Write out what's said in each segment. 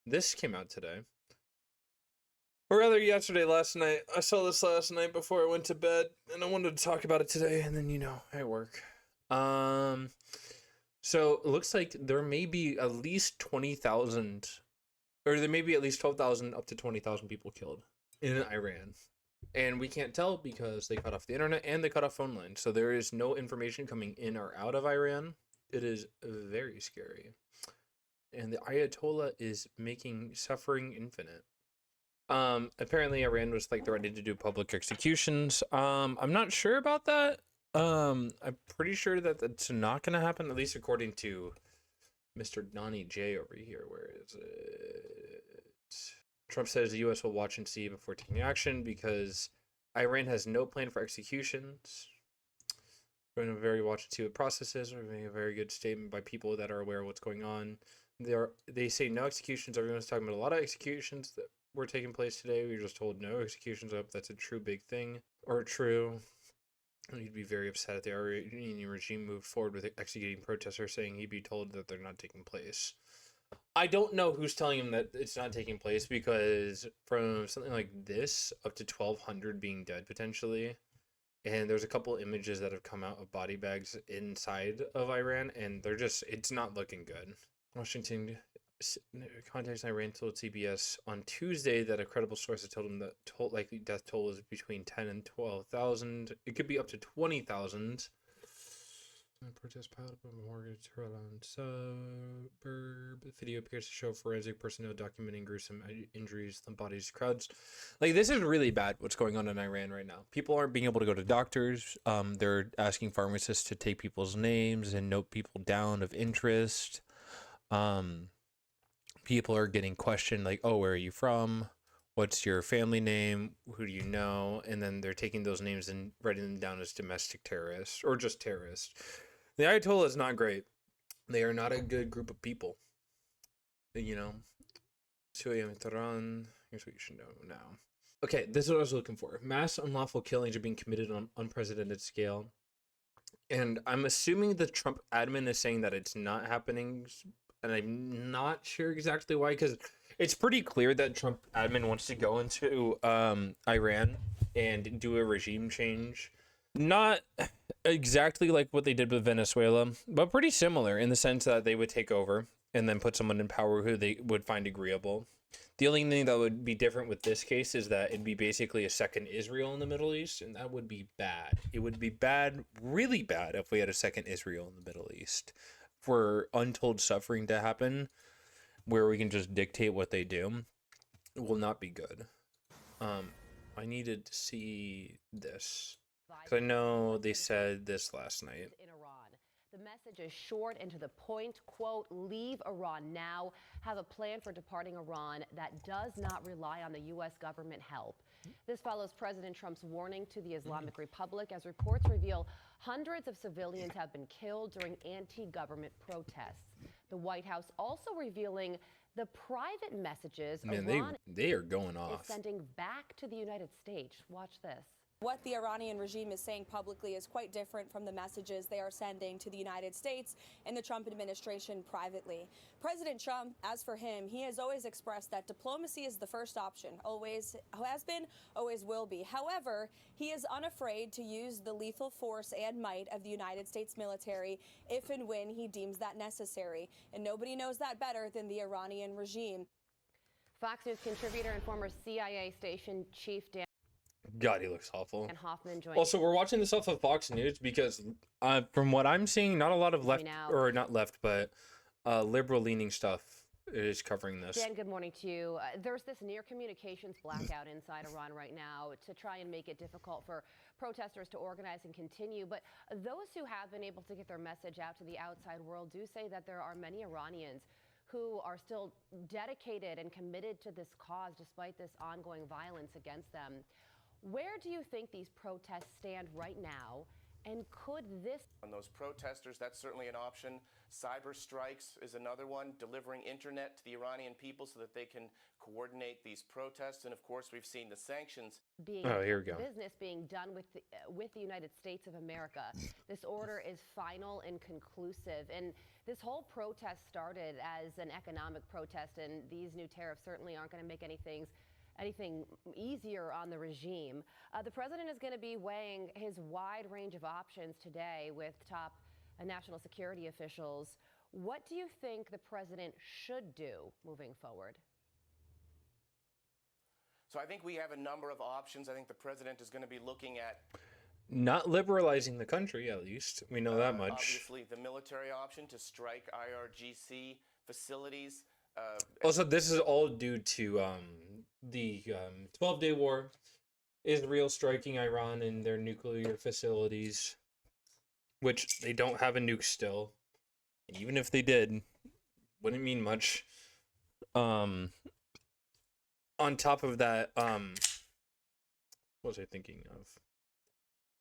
This came out today. Or rather, yesterday, last night. I saw this last night before I went to bed, and I wanted to talk about it today, and then, at work. Um, so it looks like there may be at least 20,000, or there may be at least 12,000 up to 20,000 people killed in Iran. And we can't tell because they cut off the internet and they cut off phone lines. So there is no information coming in or out of Iran. It is very scary. And the Ayatollah is making suffering infinite. Apparently Iran was like they're ready to do public executions. I'm not sure about that. I'm pretty sure that that's not gonna happen, at least according to Mr. Donnie J over here. Where is it? Trump says the US will watch and see before taking action because Iran has no plan for executions. We're going to very watch and see what processes. We're making a very good statement by people that are aware of what's going on. They say no executions. Everyone's talking about a lot of executions that were taking place today. We were just told no executions. I hope that's a true big thing or true. He'd be very upset if the Iranian regime moved forward with executing protesters, saying he'd be told that they're not taking place. I don't know who's telling him that it's not taking place because from something like this up to 1,200 being dead potentially, and there's a couple images that have come out of body bags inside of Iran, and it's not looking good. Washington contacts Iran told CBS on Tuesday that a credible source had told him that likely death toll is between 10 and 12,000. It could be up to 20,000. Protest piled up a mortgage around suburb. The video appears to show forensic personnel documenting gruesome injuries to the bodies. Crowds, like this is really bad. What's going on in Iran right now? People aren't being able to go to doctors. They're asking pharmacists to take people's names and note people down of interest. People are getting questioned like, "Oh, where are you from? What's your family name? Who do you know?" And then they're taking those names and writing them down as domestic terrorists or just terrorists. The Ayatollah is not great. They are not a good group of people. Syria and Tehran. Here's what you should know now. Okay, this is what I was looking for. Mass unlawful killings are being committed on unprecedented scale. And I'm assuming the Trump admin is saying that it's not happening. And I'm not sure exactly why, because it's pretty clear that Trump admin wants to go into Iran and do a regime change. Not exactly like what they did with Venezuela, but pretty similar in the sense that they would take over and then put someone in power who they would find agreeable. The only thing that would be different with this case is that it'd be basically a second Israel in the Middle East, and that would be bad. It would be bad, really bad, if we had a second Israel in the Middle East. For untold suffering to happen, where we can just dictate what they do, it will not be good. I needed to see this. Because I know they said this last night. In Iran. The message is short and to the point, quote, leave Iran now, have a plan for departing Iran that does not rely on the U.S. government help. This follows President Trump's warning to the Islamic Republic as reports reveal hundreds of civilians have been killed during anti-government protests. The White House also revealing the private messages Iran they are going off. is sending back to the United States. Watch this. What the Iranian regime is saying publicly is quite different from the messages they are sending to the United States and the Trump administration privately. President Trump, as for him, he has always expressed that diplomacy is the first option, always has been, always will be. However, he is unafraid to use the lethal force and might of the United States military if and when he deems that necessary. And nobody knows that better than the Iranian regime. Fox News contributor and former CIA station chief Dan God, he looks awful. and Hoffman joined. Also, we're watching this off of Fox News because, from what I'm seeing, not a lot of left, or not left, but liberal-leaning stuff is covering this. Dan, good morning to you. There's this near communications blackout inside Iran right now to try and make it difficult for protesters to organize and continue. But those who have been able to get their message out to the outside world do say that there are many Iranians who are still dedicated and committed to this cause despite this ongoing violence against them. Where do you think these protests stand right now? And could this On those protesters, that's certainly an option. Cyber strikes is another one, delivering internet to the Iranian people so that they can coordinate these protests. And of course, we've seen the sanctions. Here we go. Business being done with the United States of America. This order is final and conclusive. And this whole protest started as an economic protest, and these new tariffs certainly aren't going to make anything easier on the regime. The president is going to be weighing his wide range of options today with top national security officials. What do you think the president should do moving forward? So I think we have a number of options. I think the president is going to be looking at Not liberalizing the country, at least. We know that much. obviously the military option to strike IRGC facilities. Also, this is all due to the 12-day war, Israel striking Iran and their nuclear facilities, which they don't have a nuke still. Even if they did, wouldn't mean much. On top of that, what was I thinking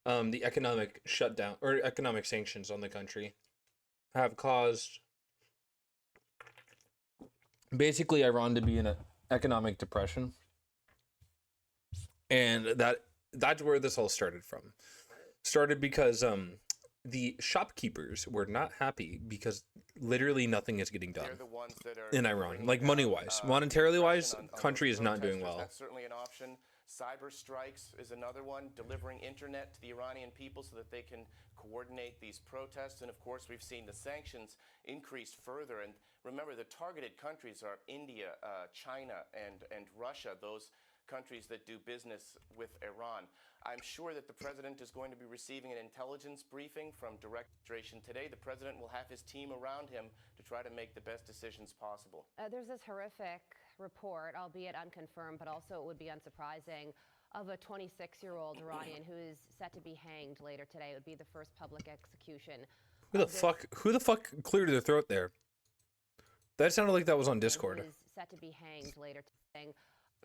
of? The economic shutdown or economic sanctions on the country have caused basically Iran to be in an economic depression, and that's where this all started from. Started because the shopkeepers were not happy because literally nothing is getting done They're the ones that are in Iran, bringing like down, money wise, monetarily wise, on country those is not doing protesters. well. That's certainly an option. Cyber strikes is another one, delivering internet to the Iranian people so that they can coordinate these protests. And of course, we've seen the sanctions increase further. And remember, the targeted countries are India, China, and Russia, those countries that do business with Iran. I'm sure that the president is going to be receiving an intelligence briefing from direct administration today. The president will have his team around him to try to make the best decisions possible. There's this horrific report, albeit unconfirmed, but also it would be unsurprising, of a 26-year-old Iranian who is set to be hanged later today. It would be the first public execution. Who the fuck cleared their throat there? That sounded like that was on Discord. Who is set to be hanged later today.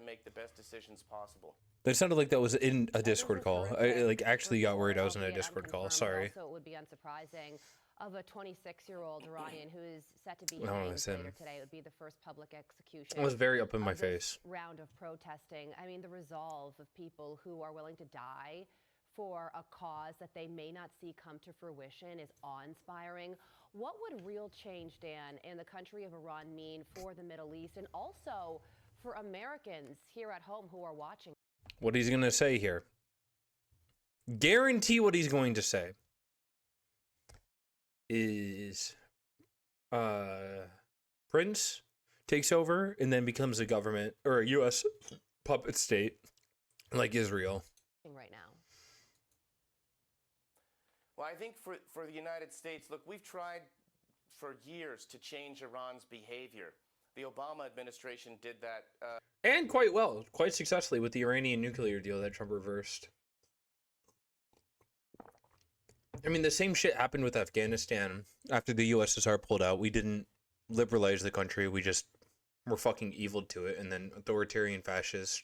Make the best decisions possible. That sounded like that was in a Discord call. I actually got worried I was in a Discord call. Sorry. Also, it would be unsurprising, of a 26-year-old Iranian who is set to be Oh, hanged it's him. later today. It would be the first public execution. It was very up in my of this face. round of protesting. I mean, the resolve of people who are willing to die for a cause that they may not see come to fruition is awe-inspiring. What would real change, Dan, in the country of Iran mean for the Middle East and also for Americans here at home who are watching? What he's going to say here. Guarantee what he's going to say is Prince takes over and then becomes a government or a U.S. puppet state like Israel. Right now. Well, I think for the United States, look, we've tried for years to change Iran's behavior. The Obama administration did that. And quite well, quite successfully with the Iranian nuclear deal that Trump reversed. I mean, the same shit happened with Afghanistan after the USSR pulled out. We didn't liberalize the country. We just were fucking evil to it. And then authoritarian fascists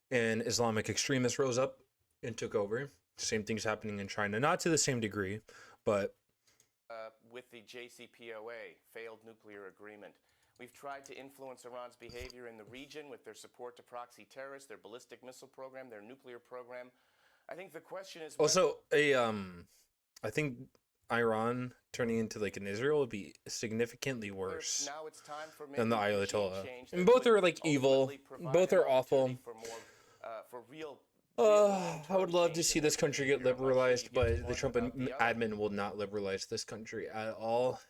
and Islamic extremists rose up and took over. Same thing's happening in China. Not to the same degree, but... with the JCPOA, failed nuclear agreement. We've tried to influence Iran's behavior in the region with their support to proxy terrorists, their ballistic missile program, their nuclear program. I think the question is... Also, I think Iran turning into like an Israel would be significantly worse now it's time for than the maybe Ayatollah. change And that both would are like evil. ultimately provide Both an are awful. opportunity for more, for real I would love to see this country get liberalized, but the one Trump without the other. admin will not liberalize this country at all.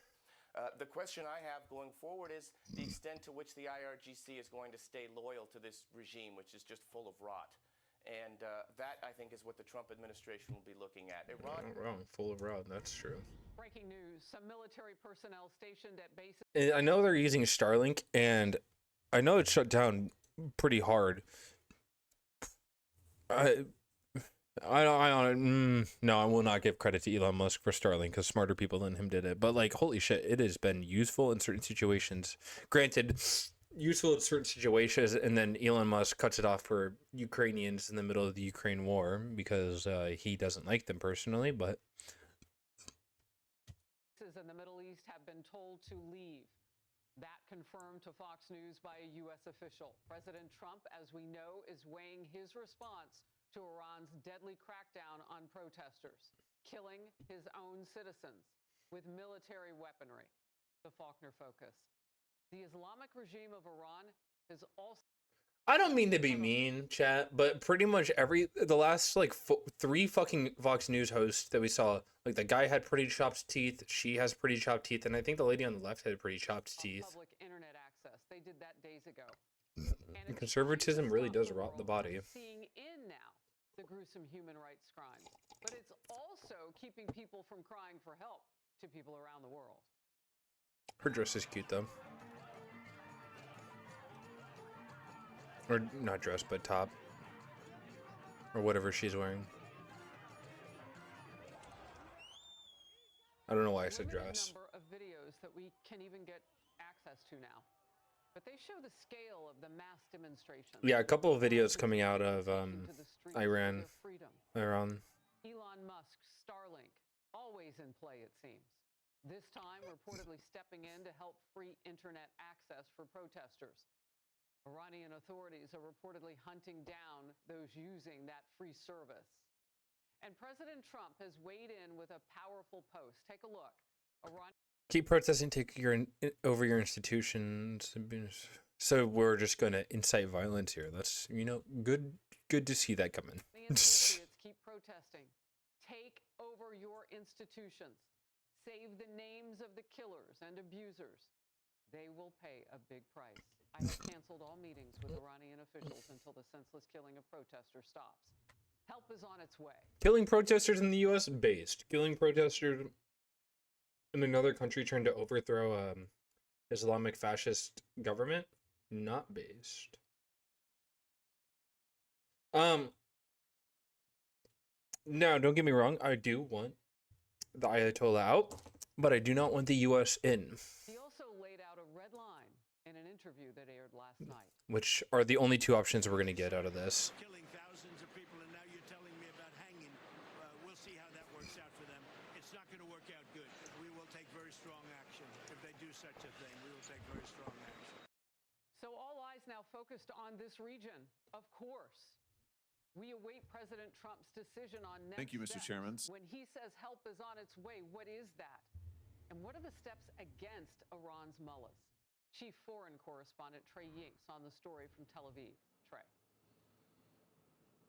The question I have going forward is the extent to which the IRGC is going to stay loyal to this regime, which is just full of rot. And that, I think, is what the Trump administration will be looking at. Iran. Wrong, full of rot. That's true. Breaking news, some military personnel stationed at bases. And I know they're using Starlink, and I know it's shut down pretty hard. No, I will not give credit to Elon Musk for Starlink because smarter people than him did it. But like, holy shit, it has been useful in certain situations. Granted, useful in certain situations, and then Elon Musk cuts it off for Ukrainians in the middle of the Ukraine war because he doesn't like them personally, but In the Middle East have been told to leave. That confirmed to Fox News by a U.S. official. President Trump, as we know, is weighing his response to Iran's deadly crackdown on protesters, killing his own citizens with military weaponry. The Faulkner Focus. The Islamic regime of Iran has also... I don't mean to be mean, chat, but pretty much the last like 3 fucking Fox News hosts that we saw, like the guy had pretty chopped teeth, she has pretty chopped teeth, and I think the lady on the left had pretty chopped teeth. Public internet access. They did that days ago. And conservatism really does rot the body. Seeing in now the gruesome human rights crimes, but it's also keeping people from crying for help to people around the world. Her dress is cute though. Or not dress, but top. Or whatever she's wearing. I don't know why I said dress. Number of videos that we can even get access to now. But they show the scale of the mass demonstration. Yeah, a couple of videos coming out of Iran. Elon Musk's Starlink, always in play it seems. This time reportedly stepping in to help free internet access for protesters. Iranian authorities are reportedly hunting down those using that free service. And President Trump has weighed in with a powerful post. Take a look. Keep protesting, take over your institutions. So we're just going to incite violence here. That's, good to see that coming. Keep protesting. Take over your institutions. Save the names of the killers and abusers. They will pay a big price. I have canceled all meetings with Iranian officials until the senseless killing of protesters stops. Help is on its way. Killing protesters in the U.S. based. Killing protesters in another country trying to overthrow Islamic fascist government, not based. Now, don't get me wrong. I do want the Ayatollah out, but I do not want the U.S. in. He also laid out a red line in an interview that aired last night. Which are the only 2 options we're going to get out of this. Killing thousands of people, and now you're telling me about hanging. We'll see how that works out for them. It's not going to work out good. We will take very strong action. If they do such a thing, we will take very strong action. So all eyes now focused on this region, of course. We await President Trump's decision on next Thank you, Mr. steps. Chairman. When he says help is on its way, what is that? And what are the steps against Iran's mullahs? Chief Foreign Correspondent Trey Yinks on the story from Tel Aviv. Trey.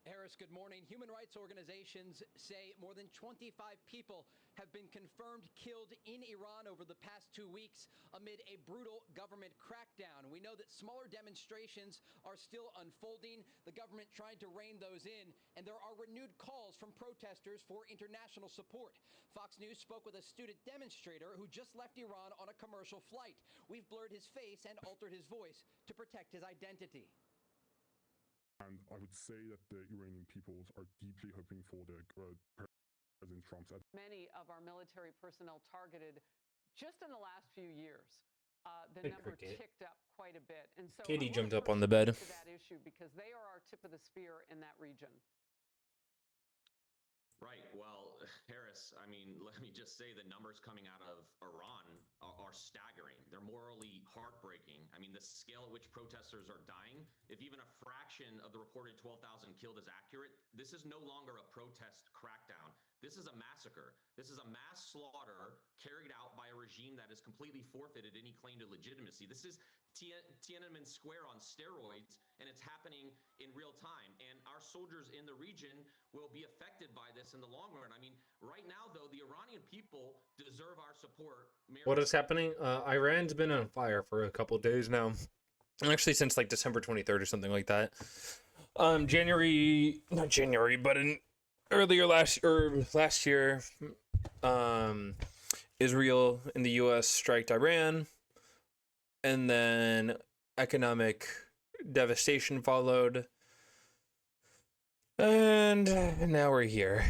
Harris, good morning. Human rights organizations say more than 25 people have been confirmed killed in Iran over the past 2 weeks amid a brutal government crackdown. We know that smaller demonstrations are still unfolding, the government trying to rein those in, and there are renewed calls from protesters for international support. Fox News spoke with a student demonstrator who just left Iran on a commercial flight. We've blurred his face and altered his voice to protect his identity. And I would say that the Iranian peoples are deeply hoping for the President Trump's. Many of our military personnel targeted just in the last few years. The number ticked up quite a bit. And so Katie jumped up on the bed. To that issue because they are our tip of the spear in that region. Right. Well, Harris, I mean, let me just say the numbers coming out of Iran are staggering. They're morally heartbreaking. I mean, the scale at which protesters are dying, if even a fraction of the reported 12,000 killed is accurate, this is no longer a protest crackdown. This is a massacre. This is a mass slaughter carried out by a regime that has completely forfeited any claim to legitimacy. This is Tiananmen Square on steroids, and it's happening in real time. And our soldiers in the region will be affected by this in the long run. I mean, right now, though, the Iranian people deserve our support. What is happening? Iran's been on fire for a couple of days now. Actually, since like December 23rd or something like that. Not January, but in last year, Israel and the U.S. striked Iran, and then economic devastation followed, and now we're here.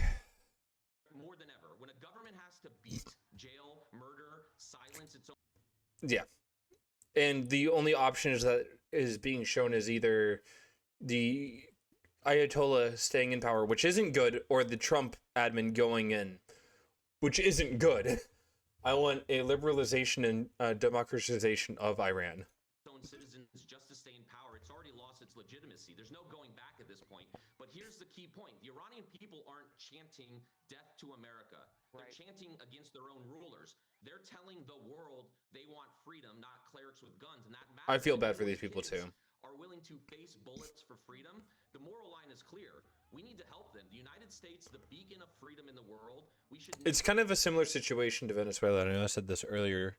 More than ever, when a government has to beat, jail, murder, silence its own... Yeah. and the only option that is being shown is either the Ayatollah staying in power, which isn't good, or the Trump admin going in, which isn't good. I want a liberalization and democratization of Iran. Own citizens just to stay in power. It's already lost its legitimacy. There's no going back at this point. But here's the key point. The Iranian people aren't chanting death to America. They're chanting against their own rulers. They're telling the world they want freedom, not clerics with guns. And that matters. I feel bad for these people too. Are willing to face bullets for freedom. The moral line is clear. We need to help them. The United States, the beacon of freedom in the world. We should. It's kind of a similar situation to Venezuela. I know I said this earlier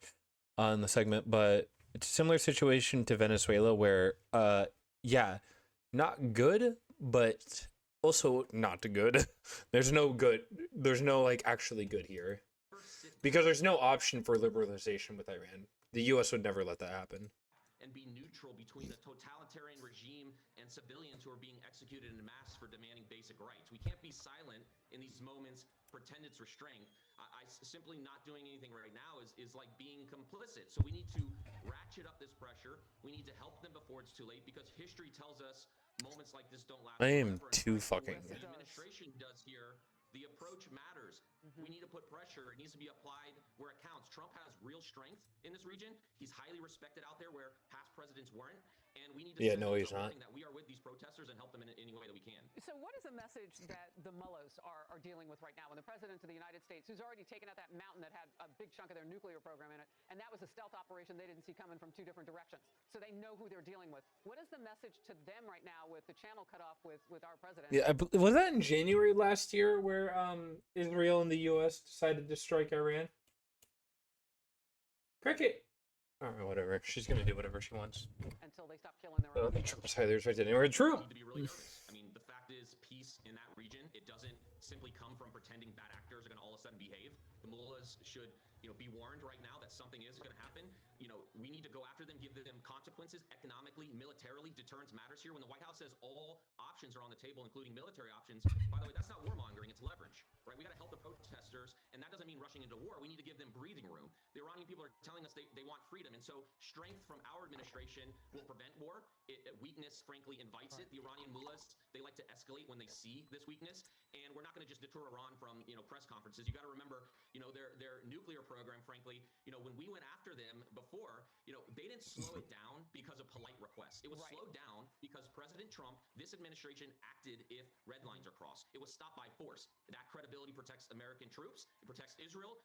on the segment, but it's a similar situation to Venezuela where, yeah, not good, but also not good. There's no good. There's no like actually good here because there's no option for liberalization with Iran. The U.S. would never let that happen. And be neutral between the totalitarian regime and civilians who are being executed in mass for demanding basic rights. We can't be silent in these moments, pretend it's restraint. Simply not doing anything right now is like being complicit. So we need to ratchet up this pressure. We need to help them before it's too late because history tells us moments like this don't last. I am too fucking. The administration does here. The approach matters. We need to put pressure. It needs to be applied where it counts. Trump has real strength in this region. He's highly respected out there where past presidents weren't. And we need to yeah, no, he's not. That we are with these protesters and help them in any way that we can. So what is the message that the mullahs are dealing with right now? When the president of the United States, who's already taken out that mountain that had a big chunk of their nuclear program in it, and that was a stealth operation they didn't see coming from two different directions. So they know who they're dealing with. What is the message to them right now with the channel cut off with our president? Yeah, was that in January last year where Israel and the U.S. decided to strike Iran? Cricket. All right, whatever. She's gonna do whatever she wants. Until they stop killing their own. The Trump there's right anywhere. True. Need to be really nervous. I mean, the fact is, peace in that region, it doesn't simply come from pretending bad actors are going to all of a sudden behave. The mullahs should, be warned right now that something is going to happen. We need to go after them, give them consequences economically, militarily. Deterrence matters here. When the White House says all options are on the table, including military options, by the way, that's not warmongering, it's leverage, right? We got to help the protesters, and that doesn't mean rushing into war. We need to give them breathing room. The Iranian people are telling us they want freedom, and so strength from our administration will prevent war. Weakness, frankly, invites it. The Iranian mullahs, they like to escalate when they see this weakness, and we're not going to just deter Iran from, press conferences. You got to remember, their nuclear program, frankly, when we went after them before, they didn't slow it down because of polite requests. It was slowed down because President Trump, this administration, acted if red lines are crossed. It was stopped by force. That credibility protects American troops. It protects Israel.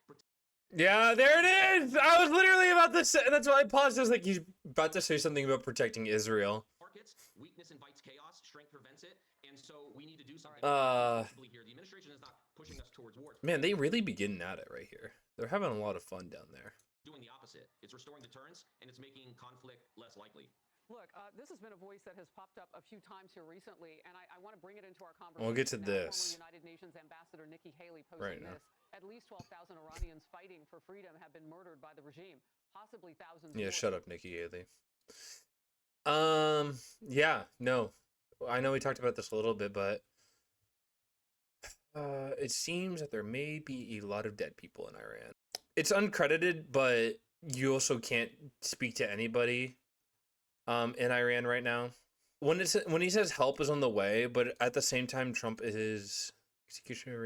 Yeah, there it is. I was literally about to say. That's why I paused. I was like, he's about to say something about protecting Israel. Markets. Weakness invites chaos. Strength prevents it. And so we need to do something. Here, the administration is not pushing us towards war. Man, they really be getting at it right here. They're having a lot of fun down there. Doing the opposite. It's restoring deterrence, and it's making conflict less likely. Look, this has been a voice that has popped up a few times here recently, and I want to bring it into our conversation. We'll get to now, this. Former United Nations Ambassador Nikki Haley posting this. At least 12,000 Iranians fighting for freedom have been murdered by the regime, possibly thousands more. Yeah, shut up, Nikki Haley. Yeah, no. I know we talked about this a little bit, but it seems that there may be a lot of dead people in Iran. It's uncredited, but you also can't speak to anybody in Iran right now. When he says help is on the way, but at the same time, Trump is execution of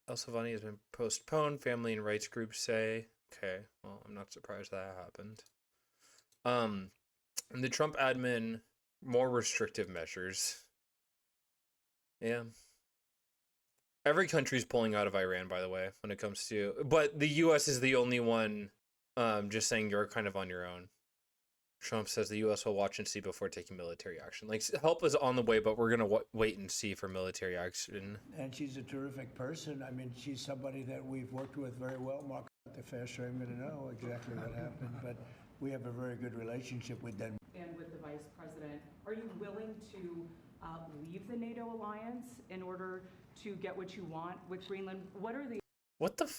El Savani has been postponed. Family and rights groups say, okay, well, I'm not surprised that happened. And the Trump admin, more restrictive measures. Yeah. Every country's pulling out of Iran, by the way, when it comes to, but the U.S. is the only one just saying you're kind of on your own. Trump says the U.S. will watch and see before taking military action. Like, help is on the way, but we're going to wait and see for military action. And she's a terrific person. I mean, she's somebody that we've worked with very well. Mark, the faster I'm going to know exactly what happened, but we have a very good relationship with them. And with the vice president, are you willing to leave the NATO alliance in order to get what you want with Greenland? What are the... What the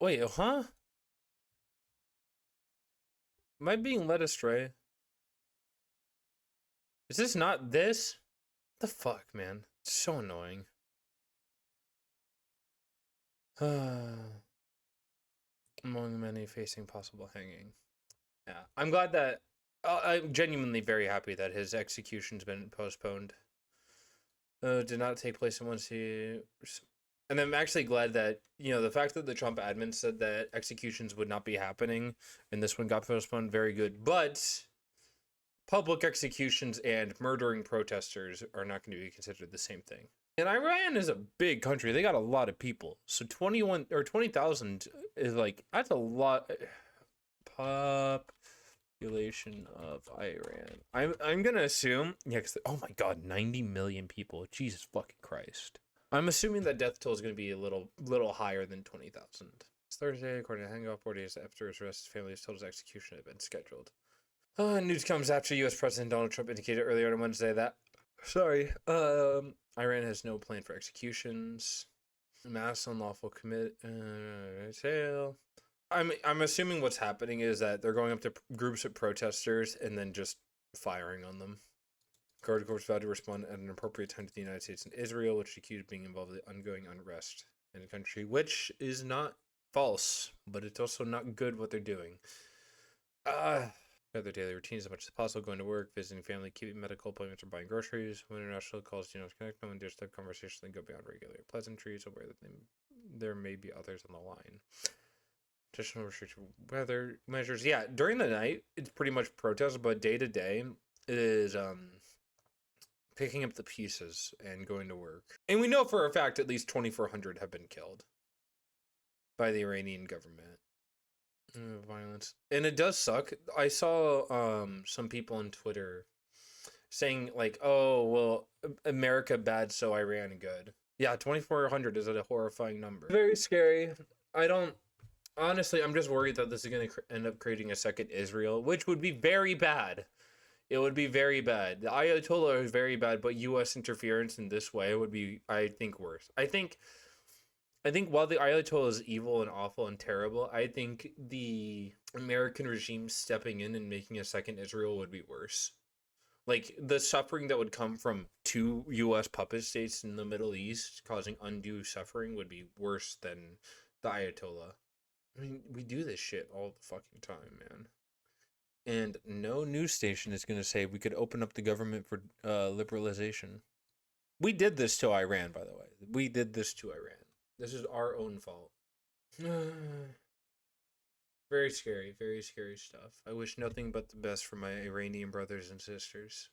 wait, huh? Am I being led astray? Is this not this? What the fuck, man? It's so annoying. Among many facing possible hanging. Yeah, I'm glad that I'm genuinely very happy that his execution's been postponed. Did not take place in once he, and I'm actually glad that the fact that the Trump admin said that executions would not be happening, and this one got postponed. Very good, but public executions and murdering protesters are not going to be considered the same thing. And Iran is a big country. They got a lot of people. So 21 or 20,000 is like, that's a lot. Population of Iran. I'm going to assume, yeah, because, oh my God, 90 million people. Jesus fucking Christ. I'm assuming that death toll is going to be a little higher than 20,000. It's Thursday, according to Hangoff, 4 days after his arrest, his family has told his execution had been scheduled. News comes after U.S. President Donald Trump indicated earlier on Wednesday that, Iran has no plan for executions, mass unlawful sale. I'm assuming what's happening is that they're going up to groups of protesters and then just firing on them. Guard Corps vowed to respond at an appropriate time to the United States and Israel, which accused being involved in ongoing unrest in the country, which is not false, but it's also not good what they're doing. Their daily routines as much as possible, going to work, visiting family, keeping medical appointments, or buying groceries. When international calls do not connect, no one dares to have conversations that go beyond regular pleasantries, aware that there may be others on the line. Additional restrictive weather measures. Yeah, during the night, it's pretty much protest, but day to day is picking up the pieces and going to work. And we know for a fact at least 2,400 have been killed by the Iranian government. Violence. And it does suck. I saw some people on Twitter saying like, oh, well, America bad, so Iran good. Yeah, 2,400 is a horrifying number. Very scary. Honestly, I'm just worried that this is going to end up creating a second Israel, which would be very bad. It would be very bad. The Ayatollah is very bad, but U.S. interference in this way would be, I think, worse. I think while the Ayatollah is evil and awful and terrible, I think the American regime stepping in and making a second Israel would be worse. Like, the suffering that would come from 2 U.S. puppet states in the Middle East causing undue suffering would be worse than the Ayatollah. I mean, we do this shit all the fucking time, man. And no news station is going to say we could open up the government for liberalization. We did this to Iran, by the way. We did this to Iran. This is our own fault. Very scary stuff. I wish nothing but the best for my Iranian brothers and sisters.